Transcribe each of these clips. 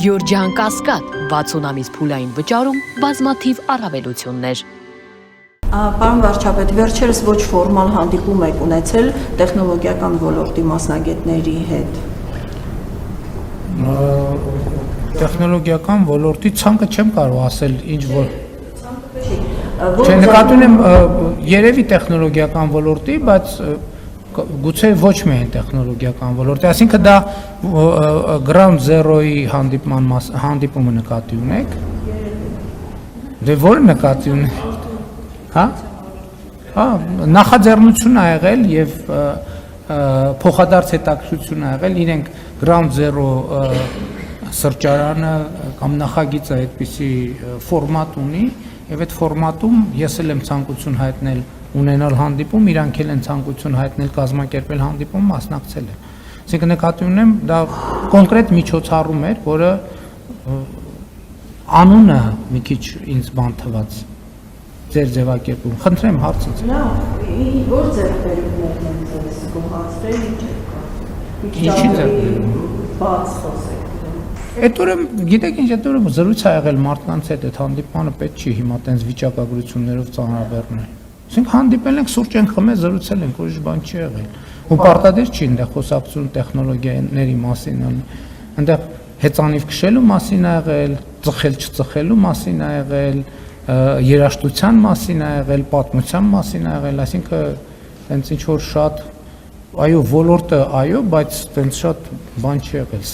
Գյորջյան Կասկադ 60 ամիս փուլային վճարում բազմաթիվ առավելություններ։ Պարոն վարչապետ, վերջերս ոչ ֆորմալ հանդիպում եք ունեցել տեխնոլոգիական ոլորտի մասնագետների հետ։ Տեխնոլոգիական ոլորտի ցանկը չեմ կարող ասել ինչ որ Չէ, նկատի ունեմ երևի տեխնոլոգիական ոլորտի, բայց գուցե ոչ միայն տեխնոլոգիական ոլորտի, այսինքն դա Ground Zero-ի հանդիպումը նկատի ունեք։ Դե որը նկատի ունեք։ Հա? Նախաձեռնություն ա եղել եւ փոխադարձ հետաքրքրություն ա եղել, իրենք Ground Zero սրճարանը կամ նախագիծը այդպիսի ֆորմատ ունի եւ այդ ֆորմատում ես էլ եմ ցանկություն հայտնել ունենալ հանդիպում, իրանք էլ են ցանկություն հայտնել կազմակերպել հանդիպում, մասնակցել եմ։ Այսինքն նկատի ունեմ դա կոնկրետ միջոցառում էր, որը անունը մի քիչ ինձ բան թվաց։ Ձեր ձևակերպում։ Խնդրեմ հարցից։ Լավ, որ ձեռքբերումներն են ձեզ գոհացրել, Ինչի ձեռքբերում։ Բաց խոսեք։ Այդ օրը, գիտեք ինչ, այդ օրը զրույց ա եղել մարդկանց հետ, այդ հանդիպանը պետք չի հիմա տենց վիճակագրություններով ծանրաբեռնել։ Ասենք հանդիպել ենք, սուրճ ենք խմել, զրուցել ենք, ուրիշ բան չի եղել։ Ու պարտադիր չի այնտեղ խոսակցություն տեխնոլոգիաների մասին, այնտեղ հեծանիվ քշելու մասին ա եղել, ծխել չծխելու մասին ա եղել, երաժշտության մասին ա եղել, պատմության մասին ա եղել, այսինքն տենց ինչ որ շատ այո, ոլորտը այո, բայց տենց շատ բան չի եղել,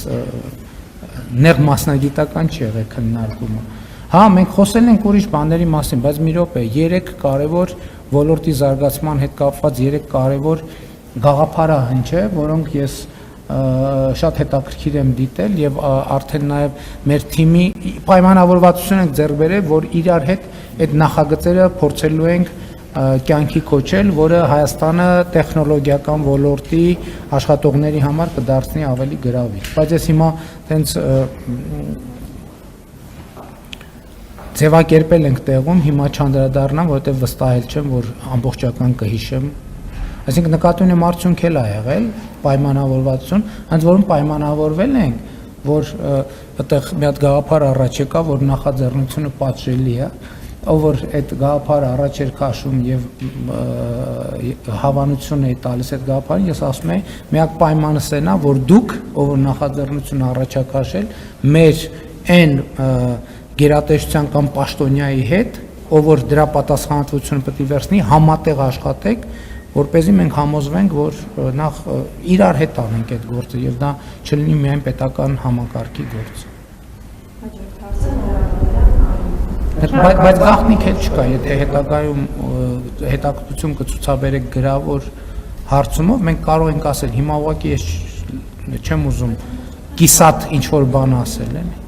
նեղ մասնագիտական չի եղել քննարկումը։ Հա, մենք խոսել ենք ուրիշ բաների մասին, բայց մի րոպե, 3 կարևոր ոլորտի զարգացման հետ կապված 3 կարևոր գաղափարահանջ է, որոնք ես շատ հետաքրքիր եմ դիտել եւ արդեն նաեւ մեր թիմի պայմանավորվածություն ենք ձեռք բերել, որ իրար հետ այդ նախագծերը փորձելու ենք կյանքի կոչել, որը Հայաստանը տեխնոլոգիական ոլորտի աշխատողների համար կդարձնի ավելի գրավիչ։ Բայց ես հիմա տենց ձևակերպել ենք տեղում, հիմա չանդրադառնամ, որովհետև վստահել չեմ, որ ամբողջական կհիշեմ։ Այսինքն նկատի ունեմ արդյունք էլ ա եղել, պայմանավորվածություն, հենց որում պայմանավորվել ենք, որ այդտեղ մի հատ գաղափար առաջ եկա, որ նախաձեռնությունը պատժելի է, ով որ այդ գաղափարը առաջ էր քաշում եւ հավանություն է տալիս այդ գաղափարին, ես ասում եմ, միակ պայմանս այն է, որ դուք, ով որ նախաձեռնությունը առաջ ա քաշել, մեր այն գերատեսչության կամ պաշտոնյայի հետ, ով որ դրա պատասխանատվությունը պետք է վերցնի, համատեղ աշխատեք, որպեսզի մենք համոզվենք, որ նախ իրար հետ անենք այդ գործը եւ դա չլինի միայն պետական համակարգի գործ։ Բայց գաղտնիք էլ չկա, եթե հետագայում հետաքրքրություն կցուցաբերեք գրավոր հարցումով, մենք կարող ենք ասել, հիմա ուղղակի ես չեմ ուզում կիսատ ինչ որ բան ասել, էլի։